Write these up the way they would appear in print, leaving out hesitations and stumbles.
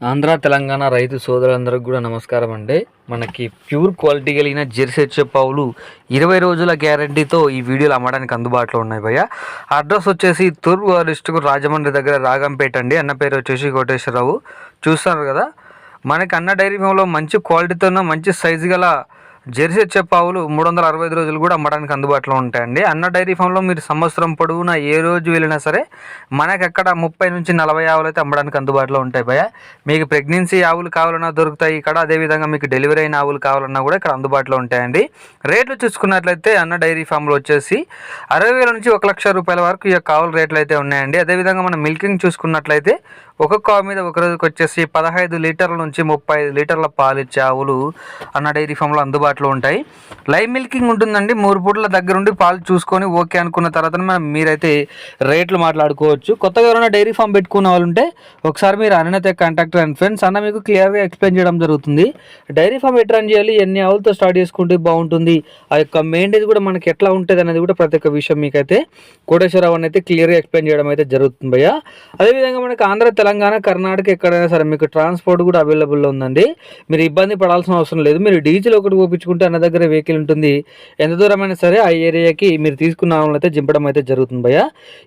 ఆంధ్ర తెలంగాణ రైతు సోదరులందరికీ కూడా నమస్కారం అండి. మనకి ప్యూర్ క్వాలిటీ కలిగిన జెర్సీ హెచ్ఎఫ్ ఆవులు 20 రోజుల గ్యారంటీతో ఈ వీడియోలు అమ్మడానికి అందుబాటులో ఉన్నాయి భయ్య. అడ్రస్ వచ్చేసి తూర్పుగోదావరి డిస్ట్రిక్ట్ రాజమండ్రి దగ్గర రాగంపేట అండి. అన్న పేరు వచ్చేసి కోటేశ్వరరావు. చూస్తున్నారు కదా, మనకి అన్న డైరీ ఫామ్లో మంచి క్వాలిటీతో ఉన్న మంచి సైజు గల జెర్సీ హెచ్ఎఫ్ ఆవులు 365 రోజులు కూడా అమ్మడానికి అందుబాటులో ఉంటాయండి. అన్న డైరీ ఫామ్లో మీరు సంవత్సరం పొడవునా ఏ రోజు వెళ్ళినా సరే మనకి అక్కడ 30 నుంచి 40 ఆవులు అయితే అమ్మడానికి అందుబాటులో ఉంటాయి భయ్య. మీకు ప్రెగ్నెన్సీ ఆవులు కావాలన్నా దొరుకుతాయి ఇక్కడ. అదేవిధంగా మీకు డెలివరీ అయిన ఆవులు కావాలన్నా కూడా ఇక్కడ అందుబాటులో ఉంటాయండి. రేట్లు చూసుకున్నట్లయితే అన్న డైరీ ఫామ్లో వచ్చేసి 60,000 నుంచి 1,00,000 రూపాయల వరకు ఈ యొక్క ఆవుల రేట్లు అయితే ఉన్నాయండి. అదేవిధంగా మనం మిల్కింగ్ చూసుకున్నట్లయితే ఒక్కొక్క ఆవు మీద ఒక రోజుకి వచ్చేసి 15 లీటర్ల నుంచి 35 లీటర్ల పాలు ఇచ్చే ఆవులు అన్న డైరీ ఫామ్లో అందుబాటులో ఉంటాయి. లైవ్ మిల్కింగ్ ఉంటుందండి. 3 పూటల దగ్గరుండి పాలు చూసుకొని ఓకే అనుకున్న తర్వాత మీరైతే రేట్లు మాట్లాడుకోవచ్చు. కొత్తగా ఎవరైనా డైరీ ఫామ్ పెట్టుకున్న వాళ్ళు ఉంటే ఒకసారి మీరు అన్నతో కాంటాక్ట్ అండ్ ఫ్రెండ్స్ అన్న మీకు క్లియర్గా ఎక్స్ప్లెయిన్ చేయడం జరుగుతుంది. డైరీ ఫామ్ ఎట్లా రన్ చేయాలి, ఎన్ని ఆవులతో స్టార్ట్ చేసుకుంటే బాగుంటుంది, ఆ యొక్క మెయింటైన్స్ కూడా మనకి ఎట్లా ఉంటుంది అనేది కూడా ప్రతి ఒక్క విషయం మీకైతే కోటేశ్వరరావు అయితే క్లియర్గా ఎక్స్ప్లెయిన్ చేయడం అయితే జరుగుతుంది భయ్య. అదేవిధంగా మనకి ఆంధ్ర తెలంగాణ కర్ణాటక ఎక్కడైనా సరే మీకు ట్రాన్స్పోర్ట్ కూడా అవైలబుల్లో ఉందండి. మీరు ఇబ్బంది పడాల్సిన అవసరం లేదు. మీరు డీజిల్ ఒకటి పోపించుకుంటే అన్న దగ్గర వెహికల్ ఉంటుంది. ఎంత దూరమైనా సరే ఆ ఏరియాకి మీరు తీసుకున్న ఆవులను అయితే జింపడం అయితే జరుగుతుంది భయ్య.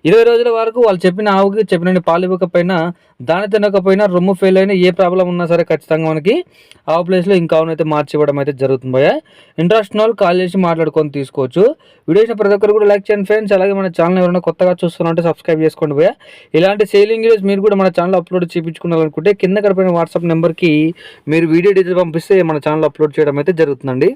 20 రోజుల వరకు వాళ్ళు చెప్పిన ఆవుకి చెప్పిన పాలు ఇవ్వకపోయినా, దాని తినకపోయినా, రొమ్ము ఫెయిల్ అయినా, ఏ ప్రాబ్లం ఉన్నా సరే ఖచ్చితంగా మనకి ఆవు ప్లేస్లో ఇంకా ఆవునైతే మార్చి ఇవ్వడం అయితే జరుగుతుంది భయ్య. ఇంట్రెస్ట్ ఉన్న వాళ్ళు కాల్ చేసి మాట్లాడుకొని తీసుకోవచ్చు. వీడియోస్ ప్రతి ఒక్కరు కూడా లైక్ చేయండి ఫ్రెండ్స్. అలాగే మన ఛానల్ ఎవరైనా కొత్తగా చూస్తున్నారంటే సబ్స్క్రైబ్ చేసుకోండి భయ్య. ఇలాంటి సేలింగ్ వీడియోస్ మీరు కూడా మన ఛానల్ అప్లోడ్ చేయించుకోవాలనుకుంటే కింద కడిపోయిన వాట్సాప్ నెంబర్కి మీరు వీడియో డీటెయిల్ పంపిస్తే మన ఛానల్ అప్లోడ్ చేయడం అయితే జరుగుతుందండి.